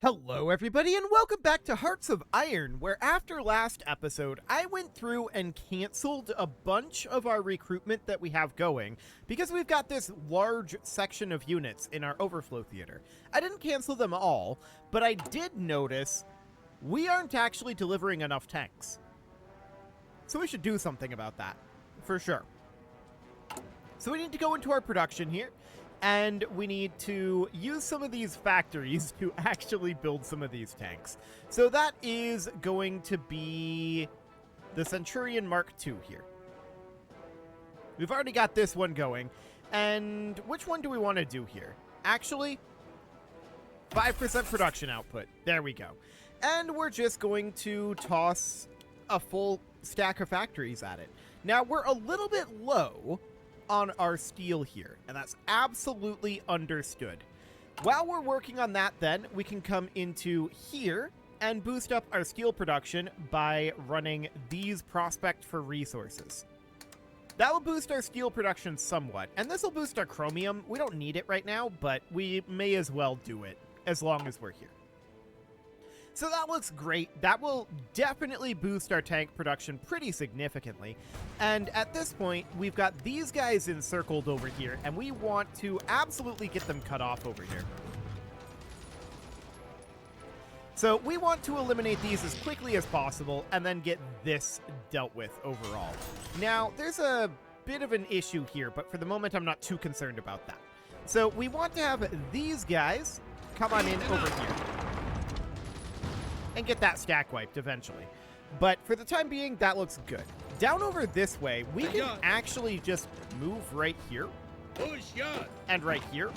Hello everybody and welcome back to Hearts of Iron, where after last episode, I went through and cancelled a bunch of our recruitment that we have going, because we've got this large section of units in our overflow theater. I didn't cancel them all, but I did notice we aren't actually delivering enough tanks. So we should do something about that, for sure. So we need to go into our production here, and we need to use some of these factories to actually build some of these tanks. So that is going to be the Centurion Mark II here. We've already got this one going. And which one do we want to do here? Actually, 5% production output. There we go. And we're just going to toss a full stack of factories at it. Now, we're a little bit low on our steel here, and that's absolutely understood. While we're working on that, then we can come into here and boost up our steel production by running these prospect for resources. That will boost our steel production somewhat, and this will boost our chromium. We don't need it right now, but we may as well do it as long as we're here. So that looks great. That will definitely boost our tank production pretty significantly. And at this point, we've got these guys encircled over here, and we want to absolutely get them cut off over here. So we want to eliminate these as quickly as possible and then get this dealt with overall. Now, there's a bit of an issue here, but for the moment, I'm not too concerned about that. So we want to have these guys come on in over here and get that stack wiped eventually. But for the time being, that looks good. Down over this way, we can actually just move right here and right here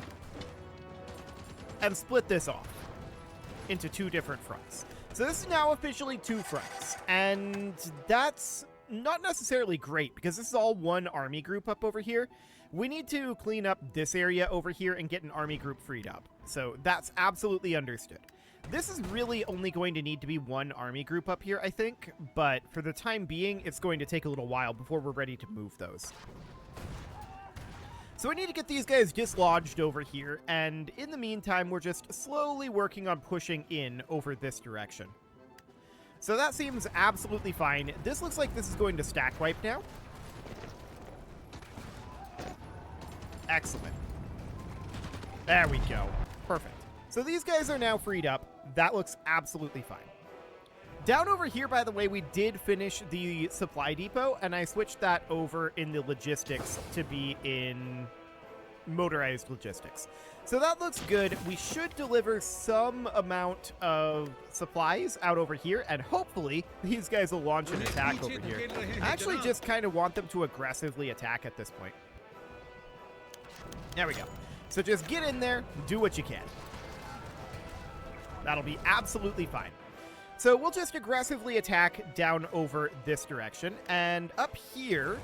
and split this off into two different fronts. So this is now officially two fronts, and that's not necessarily great because this is all one army group up over here. We need to clean up this area over here and get an army group freed up. So that's absolutely understood. This is really only going to need to be one army group up here, I think, but for the time being, it's going to take a little while before we're ready to move those. So we need to get these guys dislodged over here, and in the meantime, we're just slowly working on pushing in over this direction. So that seems absolutely fine. This looks like this is going to stack wipe now. Excellent. There we go. Perfect. So these guys are now freed up. That looks absolutely fine. Down over here, by the way, we did finish the supply depot, and I switched that over in the logistics to be in motorized logistics. So that looks good. We should deliver some amount of supplies out over here, and hopefully these guys will launch an attack over here. I actually just kind of want them to aggressively attack at this point. There we go. So just get in there, do what you can. That'll be absolutely fine. So we'll just aggressively attack down over this direction. And up here,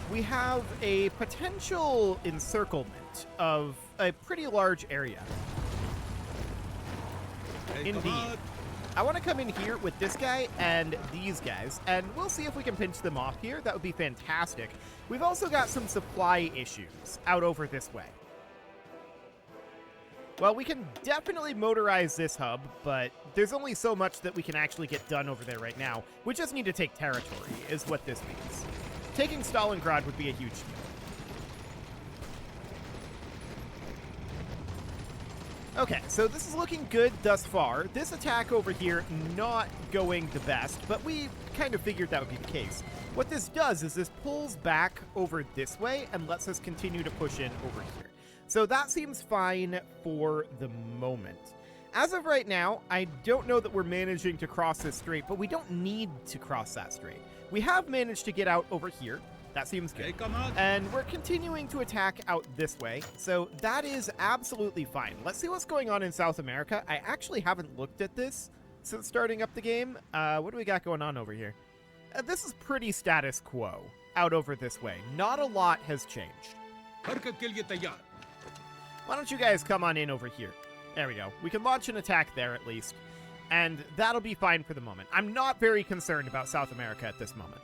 we have a potential encirclement of a pretty large area. Indeed. I want to come in here with this guy and these guys, and we'll see if we can pinch them off here. That would be fantastic. We've also got some supply issues out over this way. Well, we can definitely motorize this hub, but there's only so much that we can actually get done over there right now. We just need to take territory, is what this means. Taking Stalingrad would be a huge deal. Okay, so this is looking good thus far. This attack over here, not going the best, but we kind of figured that would be the case. What this does is this pulls back over this way and lets us continue to push in over here. So that seems fine for the moment. As of right now, I don't know that we're managing to cross this strait, but we don't need to cross that strait. We have managed to get out over here. That seems good. And we're continuing to attack out this way, so that is absolutely fine. Let's see what's going on in South America. I actually haven't looked at this since starting up the game. What do we got going on over here? This is pretty status quo out over this way. Not a lot has changed. Why don't you guys come on in over here? There we go. We can launch an attack there at least, and that'll be fine for the moment. I'm not very concerned about South America at this moment.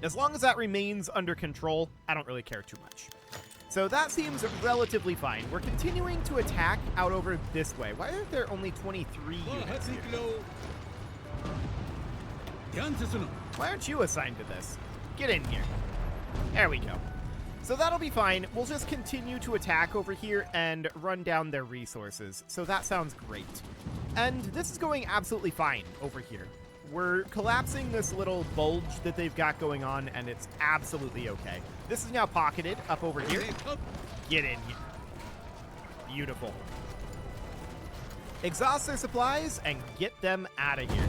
As long as that remains under control, I don't really care too much. So So that seems relatively fine. We're continuing to attack out over this way. Why are there only 23 units here? Why aren't you assigned to this? Get in here. There we go. So that'll be fine. We'll just continue to attack over here and run down their resources. So that sounds great. And this is going absolutely fine over here. We're collapsing this little bulge that they've got going on, and it's absolutely okay. This is now pocketed up over here. Get in here. Beautiful. Exhaust their supplies and get them out of here.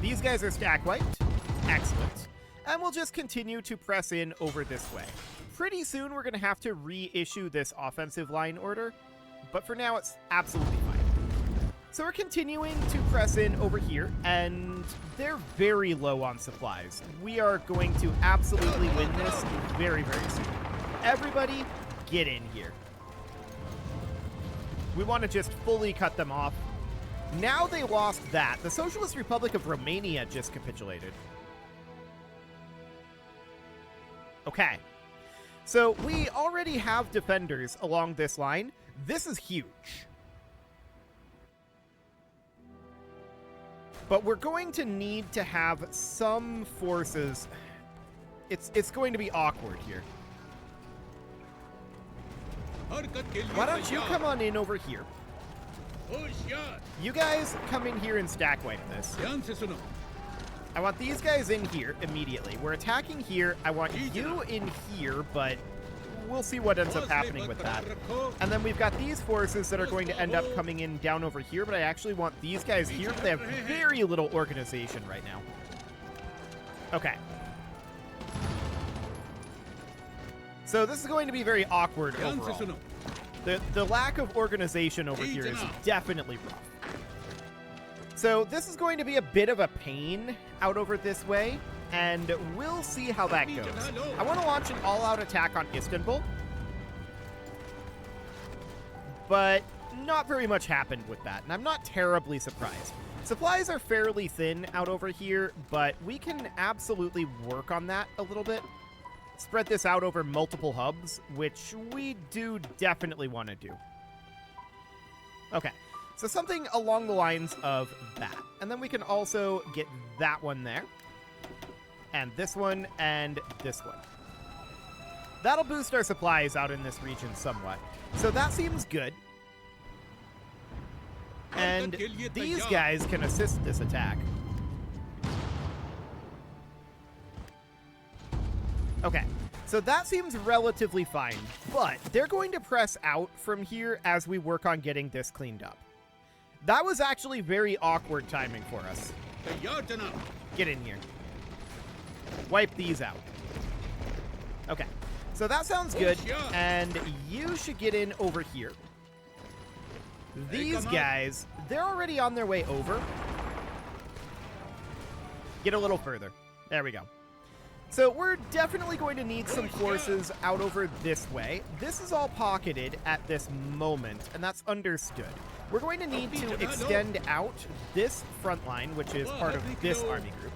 These guys are stack wiped. Excellent. And we'll just continue to press in over this way. Pretty soon we're going to have to reissue this offensive line order, but for now it's absolutely fine. So we're continuing to press in over here, and they're very low on supplies. We are going to absolutely win this very, very soon. Everybody, get in here. We want to just fully cut them off. Now they lost that. The Socialist Republic of Romania just capitulated. Okay. So we already have defenders along this line. This is huge. But we're going to need to have some forces. It's going to be awkward here. Why don't you come on in over here? You guys come in here and stack wipe this. I want these guys in here immediately. We're attacking here. I want you in here, but we'll see what ends up happening with that. And then we've got these forces that are going to end up coming in down over here, but I actually want these guys here, but they have very little organization right now. Okay. So this is going to be very awkward overall. The lack of organization over here is definitely rough. So this is going to be a bit of a pain out over this way, and we'll see how that goes. I want to launch an all-out attack on Istanbul, but not very much happened with that, and I'm not terribly surprised. Supplies are fairly thin out over here, but we can absolutely work on that a little bit. Spread this out over multiple hubs, which we do definitely want to do. Okay. So something along the lines of that. And then we can also get that one there. And this one, and this one. That'll boost our supplies out in this region somewhat. So that seems good. And these guys can assist this attack. Okay, so that seems relatively fine. But they're going to press out from here as we work on getting this cleaned up. That was actually very awkward timing for us. Get in here. Wipe these out. Okay. So that sounds good. And you should get in over here. These guys, they're already on their way over. Get a little further. There we go. So we're definitely going to need some forces out over this way. This is all pocketed at this moment, and that's understood. We're going to need to extend out this front line, which is part of this army group.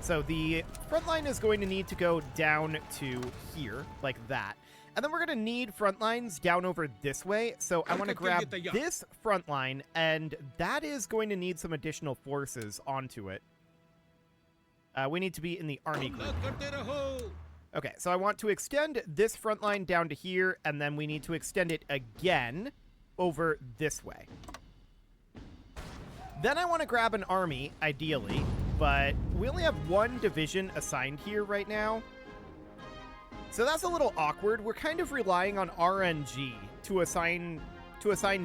So the front line is going to need to go down to here, like that. And then we're going to need front lines down over this way. So I want to grab this front line, and that is going to need some additional forces onto it. We need to be in the army group. Okay, so I want to extend this front line down to here, and then we need to extend it again over this way. Then I want to grab an army, ideally, but we only have one division assigned here right now. So that's a little awkward. We're kind of relying on RNG to assign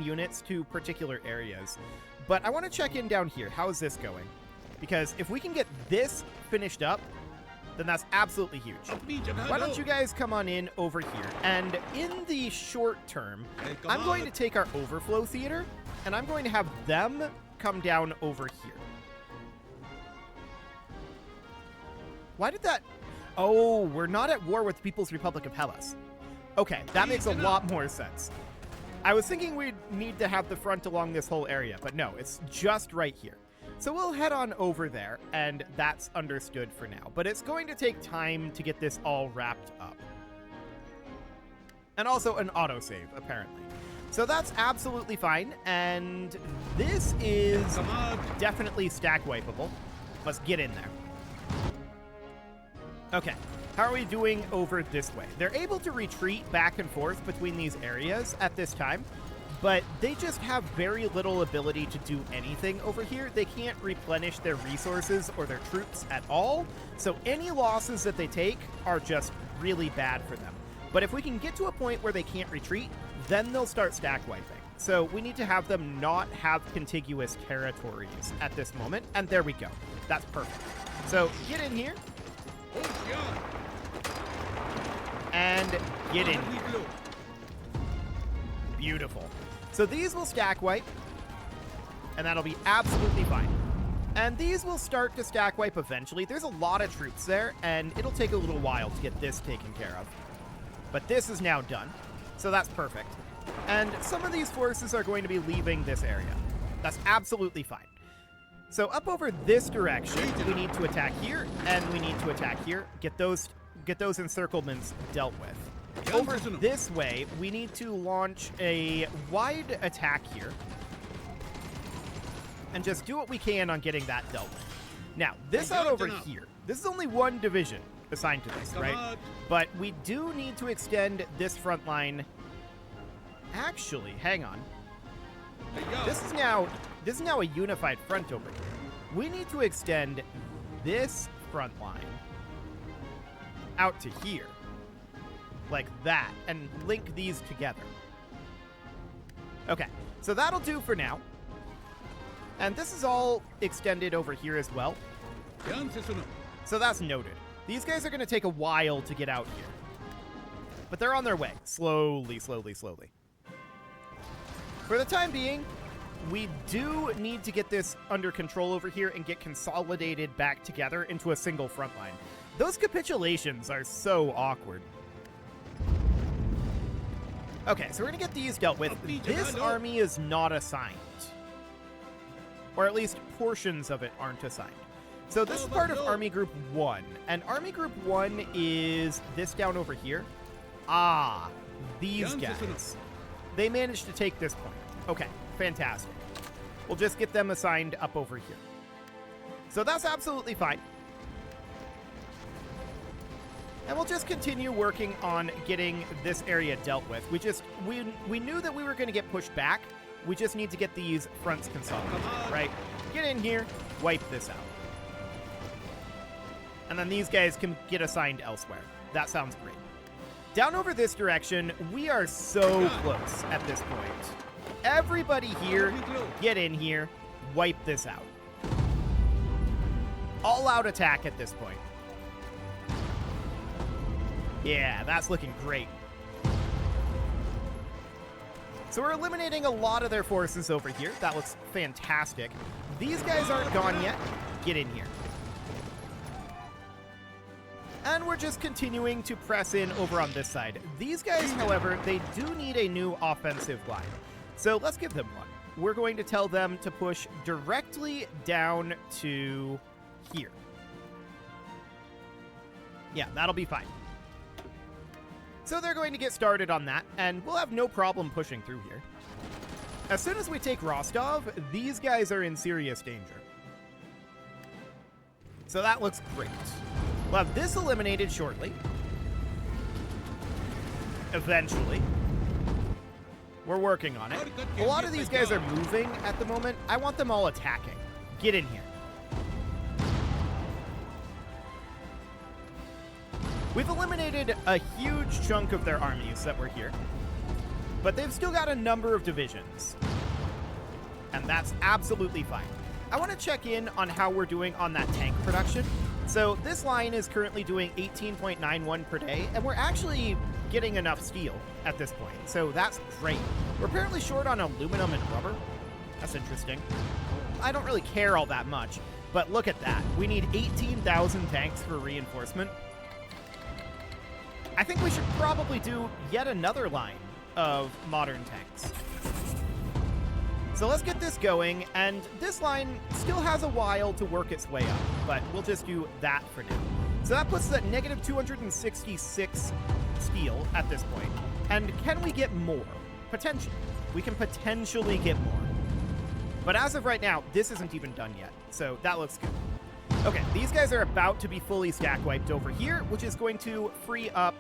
units to particular areas. But I want to check in down here. How is this going? Because if we can get this finished up, then that's absolutely huge. Why don't you guys come on in over here? And in the short term, I'm going to take our overflow theater, and I'm going to have them come down over here. Why did that... Oh, we're not at war with the People's Republic of Hellas. Okay, that makes a lot more sense. I was thinking we'd need to have the front along this whole area, but no, it's just right here. So we'll head on over there, and that's understood for now. But it's going to take time to get this all wrapped up. And also an autosave, apparently. So that's absolutely fine, and this is definitely stack wipeable. Let's get in there. Okay, how are we doing over this way? They're able to retreat back and forth between these areas at this time, but they just have very little ability to do anything over here. They can't replenish their resources or their troops at all, so any losses that they take are just really bad for them. But if we can get to a point where they can't retreat, then they'll start stack wiping. So we need to have them not have contiguous territories at this moment, and there we go. That's perfect. So get in here. And get in here. Beautiful. So these will stack wipe, and that'll be absolutely fine. And these will start to stack wipe eventually. There's a lot of troops there, and it'll take a little while to get this taken care of. But this is now done, so that's perfect. And some of these forces are going to be leaving this area. That's absolutely fine. So up over this direction, we need to attack here, and we need to attack here. Get those encirclements dealt with. Over this way, we need to launch a wide attack here. And just do what we can on getting that dealt with. Now, this out over here, this is only one division assigned to this, right? But we do need to extend this front line. Actually, hang on. This is now a unified front over here. We need to extend this front line out to here, like that, and link these together. Okay, so that'll do for now. And this is all extended over here as well. So that's noted. These guys are going to take a while to get out here. But they're on their way. Slowly, slowly, slowly. For the time being, we do need to get this under control over here and get consolidated back together into a single front line. Those capitulations are so awkward. Okay, so we're going to get these dealt with. This army is not assigned. Or at least portions of it aren't assigned. So this is part of Army Group 1. And Army Group 1 is this down over here. Ah, these guys. They managed to take this point. Okay, fantastic. We'll just get them assigned up over here. So that's absolutely fine. And we'll just continue working on getting this area dealt with. We knew that we were going to get pushed back. We just need to get these fronts consolidated, right? Get in here, wipe this out. And then these guys can get assigned elsewhere. That sounds great. Down over this direction, we are so close at this point. Everybody here, get in here, wipe this out. All-out attack at this point. Yeah, that's looking great. So we're eliminating a lot of their forces over here. That looks fantastic. These guys aren't gone yet. Get in here. And we're just continuing to press in over on this side. These guys, however, they do need a new offensive line. So let's give them one. We're going to tell them to push directly down to here. Yeah, that'll be fine. So they're going to get started on that, and we'll have no problem pushing through here. As soon as we take Rostov, these guys are in serious danger. So that looks great. We'll have this eliminated shortly. Eventually. We're working on it. A lot of these guys are moving at the moment. I want them all attacking. Get in here. We've eliminated a huge chunk of their armies that were here, but they've still got a number of divisions, and that's absolutely fine. I want to check in on how we're doing on that tank production. So this line is currently doing 18.91 per day, and we're actually getting enough steel at this point, so that's great. We're apparently short on aluminum and rubber. That's interesting. I don't really care all that much, but look at that. We need 18,000 tanks for reinforcement. I think we should probably do yet another line of modern tanks. So let's get this going, and this line still has a while to work its way up, but we'll just do that for now. So that puts us at negative 266 steel at this point. And can we get more? Potentially. We can potentially get more. But as of right now, this isn't even done yet. So that looks good. Okay, these guys are about to be fully stack wiped over here, which is going to free up...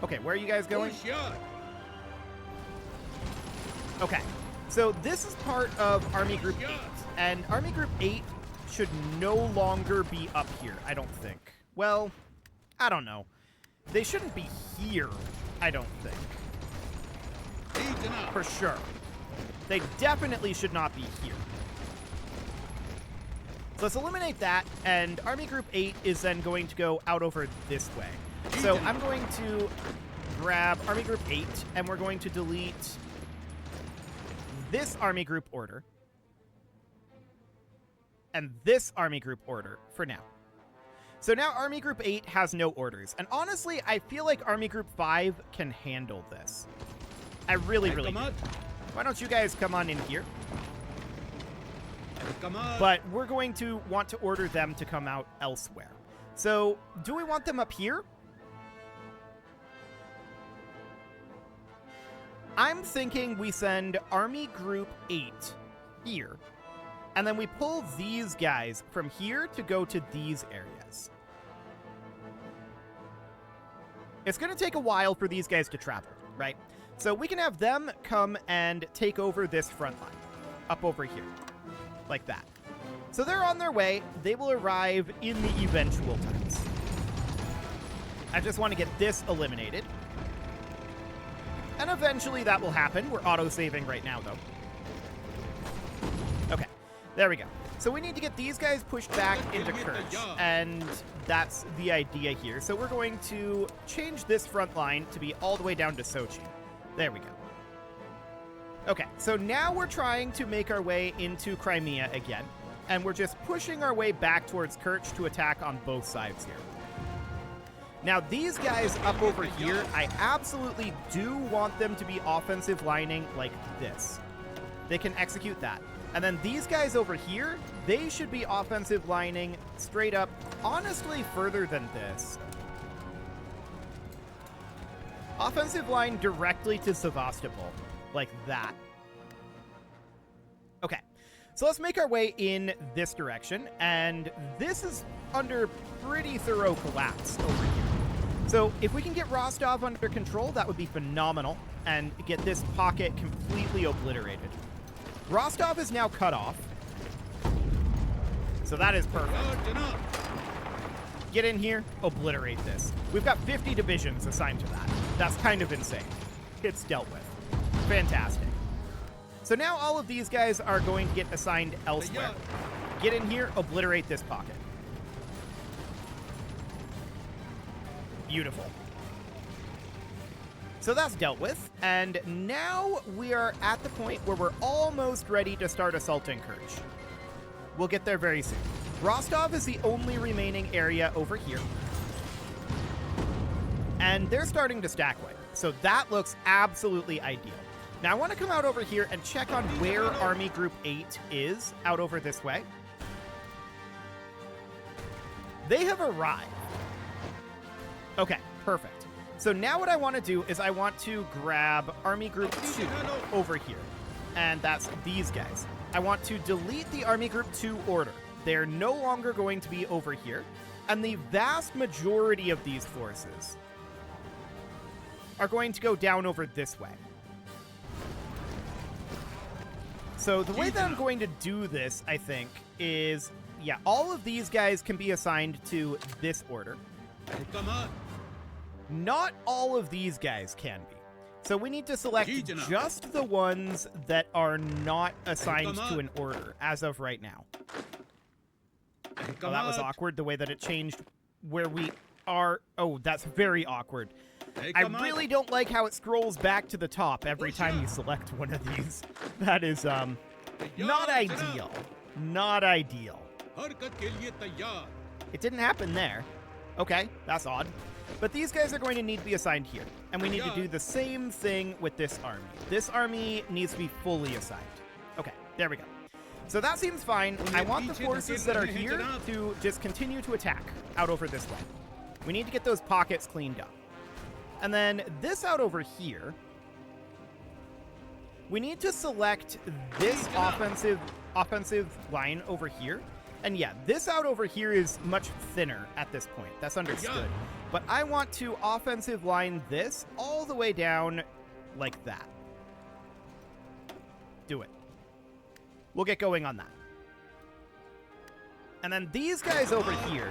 Okay, where are you guys going? Okay, so this is part of Army Group 8, and Army Group 8 should no longer be up here, I don't think. Well, I don't know. They shouldn't be here, I don't think. For sure. They definitely should not be here. So let's eliminate that, and Army Group 8 is then going to go out over this way. So I'm going to grab Army Group 8, and we're going to delete this Army Group order and this Army Group order for now. So now Army Group 8 has no orders, and honestly, I feel like Army Group 5 can handle this. I really do. Why don't you guys come on in here? But we're going to want to order them to come out elsewhere. So, do we want them up here? I'm thinking we send Army Group 8 here, and then we pull these guys from here to go to these areas. It's going to take a while for these guys to travel, right? So we can have them come and take over this front line, up over here. Like that. So they're on their way. They will arrive in the eventual times. I just want to get this eliminated. And eventually that will happen. We're auto-saving right now, though. Okay, there we go. So we need to get these guys pushed back into Kerch, and that's the idea here. So we're going to change this front line to be all the way down to Sochi. There we go. Okay, so now we're trying to make our way into Crimea again, and we're just pushing our way back towards Kerch to attack on both sides here. Now, these guys up over here, I absolutely do want them to be offensive lining like this. They can execute that. And then these guys over here, they should be offensive lining straight up, honestly, further than this. Offensive line directly to Sevastopol. Like that. Okay, so let's make our way in this direction, and this is under pretty thorough collapse over here. So if we can get Rostov under control, that would be phenomenal, and get this pocket completely obliterated. Rostov is now cut off, so that is perfect. Get in here, obliterate this. We've got 50 divisions assigned to that. That's kind of insane. It's dealt with. Fantastic. So now all of these guys are going to get assigned elsewhere. Get in here, obliterate this pocket. Beautiful. So that's dealt with, and now we are at the point where we're almost ready to start assaulting Kerch. We'll get there very soon. Rostov is the only remaining area over here. And they're starting to stack wipe, so that looks absolutely ideal. Now, I want to come out over here and check on where Army Group 8 is out over this way. They have arrived. Okay, perfect. So now what I want to do is I want to grab Army Group 2 over here. And that's these guys. I want to delete the Army Group 2 order. They're no longer going to be over here. And the vast majority of these forces are going to go down over this way. So the way that I'm going to do this, I think, is, yeah, all of these guys can be assigned to this order. Not all of these guys can be. So we need to select just the ones that are not assigned to an order as of right now. Oh, that was awkward, the way that it changed where we are. Oh, that's very awkward. I really don't like how it scrolls back to the top every time you select one of these. That is, not ideal. Not ideal. It didn't happen there. Okay, that's odd. But these guys are going to need to be assigned here. And we need to do the same thing with this army. This army needs to be fully assigned. Okay, there we go. So that seems fine. I want the forces that are here to just continue to attack out over this way. We need to get those pockets cleaned up. And then this out over here, we need to select this offensive line over here. And yeah, this out over here is much thinner at this point. That's understood. But I want to offensive line this all the way down like that. Do it. We'll get going on that. And then these guys over here,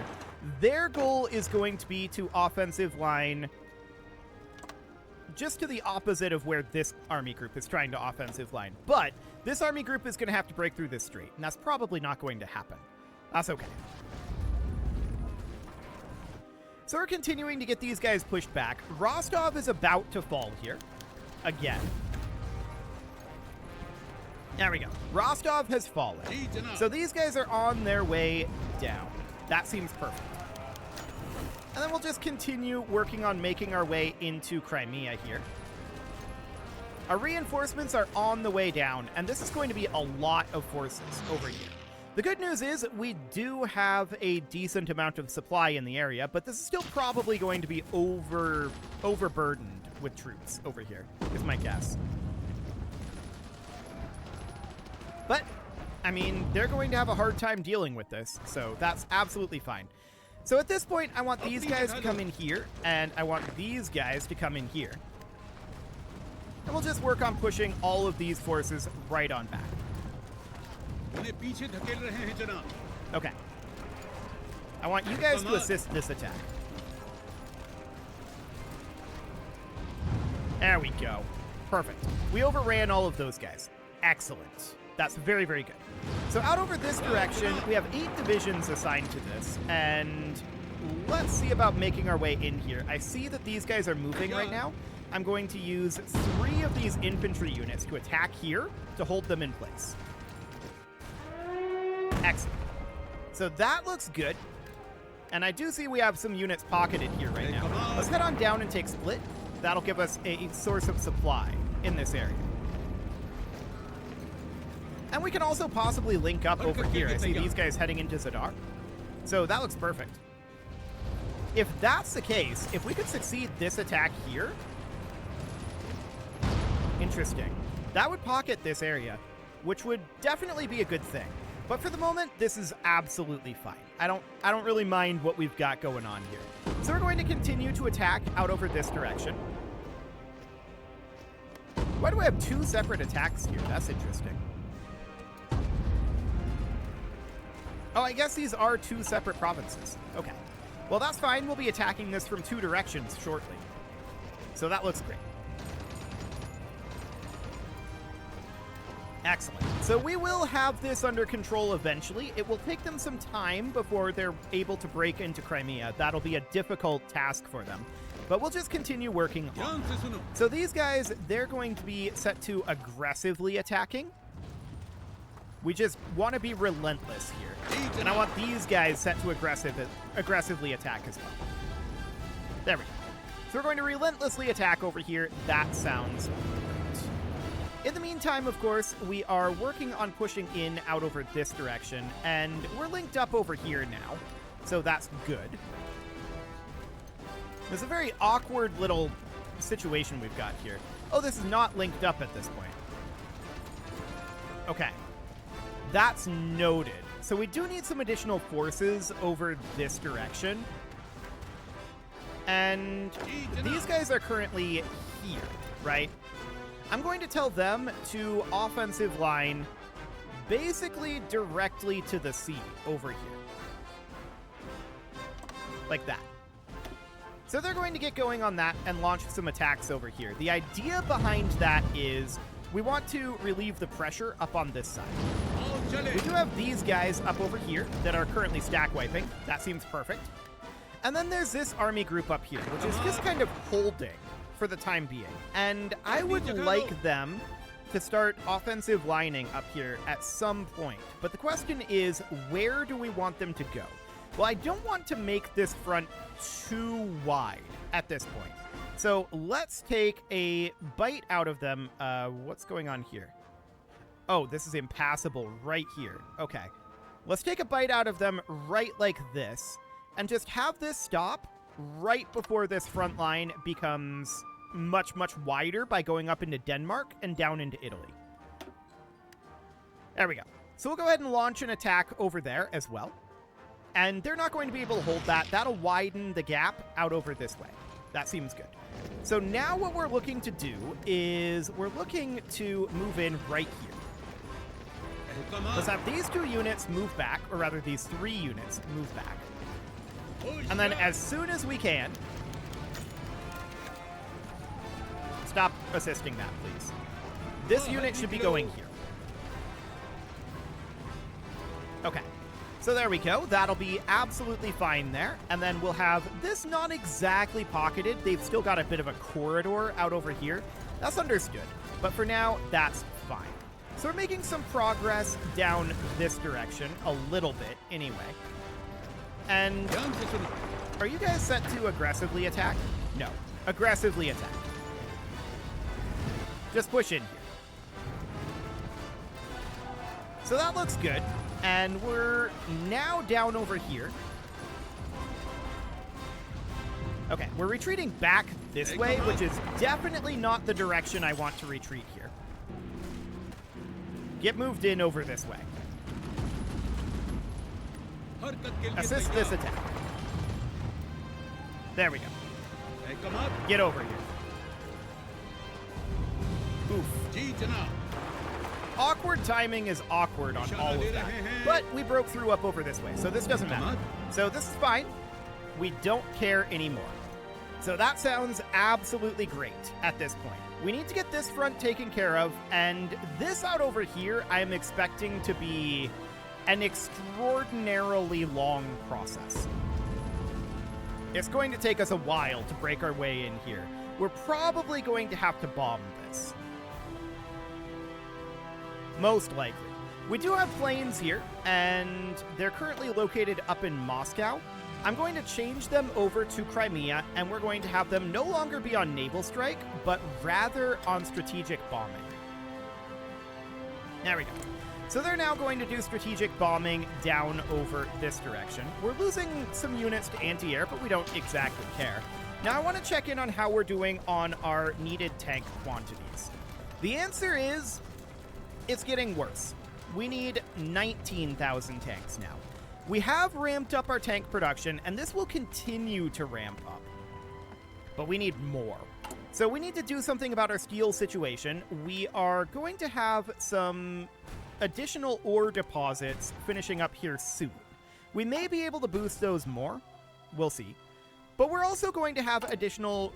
their goal is going to be to offensive line just to the opposite of where this army group is trying to offensive line. But this army group is going to have to break through this strait, and that's probably not going to happen. That's okay. So we're continuing to get these guys pushed back. Rostov is about to fall here. Again. There we go. Rostov has fallen. So these guys are on their way down. That seems perfect. And then we'll just continue working on making our way into Crimea here. Our reinforcements are on the way down, and this is going to be a lot of forces over here. The good news is we do have a decent amount of supply in the area, but this is still probably going to be overburdened with troops over here, is my guess. But, I mean, they're going to have a hard time dealing with this, so that's absolutely fine. So at this point, I want these guys to come in here, and I want these guys to come in here. And we'll just work on pushing all of these forces right on back. Okay. I want you guys to assist this attack. There we go. Perfect. We overran all of those guys. Excellent. That's very, very good. So out over this direction, we have 8 divisions assigned to this, and let's see about making our way in here. I see that these guys are moving right now. I'm going to use 3 of these infantry units to attack here to hold them in place. Excellent. So that looks good. And I do see we have some units pocketed here right now. Let's head on down and take Split. That'll give us a source of supply in this area. And we can also possibly link up over here. I see these guys heading into Zadar. So that looks perfect. If that's the case, if we could succeed this attack here, interesting. That would pocket this area, which would definitely be a good thing. But for the moment, this is absolutely fine. I don't really mind what we've got going on here. So we're going to continue to attack out over this direction. Why do I have 2 separate attacks here? That's interesting. Oh, I guess these are 2 separate provinces. Okay. Well, that's fine. We'll be attacking this from 2 directions shortly. So that looks great. Excellent. So we will have this under control eventually. It will take them some time before they're able to break into Crimea. That'll be a difficult task for them. But we'll just continue working on that. So these guys, they're going to be set to aggressively attacking. We just want to be relentless here. And I want these guys set to aggressively attack as well. There we go. So we're going to relentlessly attack over here. That sounds great. In the meantime, of course, we are working on pushing in out over this direction, and we're linked up over here now, so that's good. There's a very awkward little situation we've got here. Oh, this is not linked up at this point. Okay. That's noted. So we do need some additional forces over this direction. And these guys are currently here, right? I'm going to tell them to offensive line basically directly to the sea over here. Like that. So they're going to get going on that and launch some attacks over here. The idea behind that is we want to relieve the pressure up on this side. We do have these guys up over here that are currently stack wiping. That seems perfect. And then there's this army group up here, which is just kind of holding for the time being. And I would like them to start offensive lining up here at some point. But the question is, where do we want them to go? Well, I don't want to make this front too wide at this point. So let's take a bite out of them. What's going on here? Oh, this is impassable right here. Okay. Let's take a bite out of them right like this and just have this stop right before this front line becomes much, much wider by going up into Denmark and down into Italy. There we go. So we'll go ahead and launch an attack over there as well. And they're not going to be able to hold that. That'll widen the gap out over this way. That seems good. So now what we're looking to do is we're looking to move in right here. Let's have these 2 units move back, or rather these 3 units move back. And then as soon as we can... Stop assisting that, please. This unit should be going here. Okay. So there we go. That'll be absolutely fine there. And then we'll have this not exactly pocketed. They've still got a bit of a corridor out over here. That's understood. But for now, that's fine. So we're making some progress down this direction, a little bit anyway. And are you guys set to aggressively attack? No. Aggressively attack. Just push in here. So that looks good. And we're now down over here. Okay, we're retreating back this way, which is definitely not the direction I want to retreat here. Get moved in over this way. Assist this attack. There we go. Get over here. Oof. Awkward timing is awkward on all of that. But we broke through up over this way, so this doesn't matter. So this is fine. We don't care anymore. So that sounds absolutely great at this point. We need to get this front taken care of, and this out over here I'm expecting to be an extraordinarily long process. It's going to take us a while to break our way in here. We're probably going to have to bomb this. Most likely. We do have planes here, and they're currently located up in Moscow. I'm going to change them over to Crimea, and we're going to have them no longer be on naval strike, but rather on strategic bombing. There we go. So they're now going to do strategic bombing down over this direction. We're losing some units to anti-air, but we don't exactly care. Now I want to check in on how we're doing on our needed tank quantities. The answer is... it's getting worse. We need 19,000 tanks now. We have ramped up our tank production, and this will continue to ramp up. But we need more. So we need to do something about our steel situation. We are going to have some additional ore deposits finishing up here soon. We may be able to boost those more. We'll see. But we're also going to have additional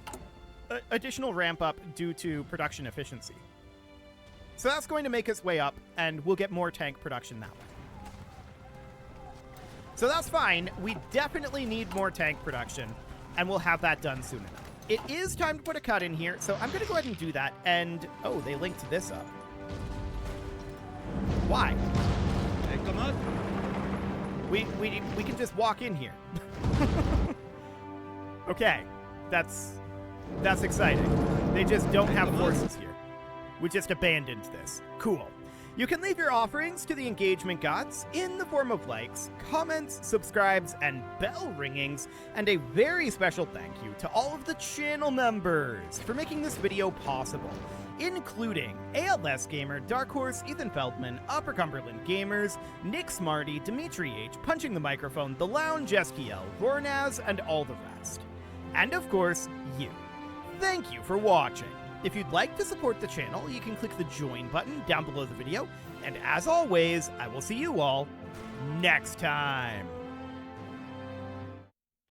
ramp up due to production efficiency. So that's going to make its way up, and we'll get more tank production that way. So that's fine. We definitely need more tank production, and we'll have that done soon enough. It is time to put a cut in here, so I'm going to go ahead and do that. And, oh, they linked this up. Why? Hey, come on. We can just walk in here. Okay, that's exciting. They just don't have forces here. We just abandoned this. Cool. You can leave your offerings to the engagement gods in the form of likes, comments, subscribes, and bell ringings, and a very special thank you to all of the channel members for making this video possible, including ALS Gamer, Dark Horse, Ethan Feldman, Upper Cumberland Gamers, Nick Smarty, Dimitri H, Punching the Microphone, The Lounge STL, Vornaz, and all the rest. And of course, you. Thank you for watching. If you'd like to support the channel, you can click the join button down below the video, and as always, I will see you all next time.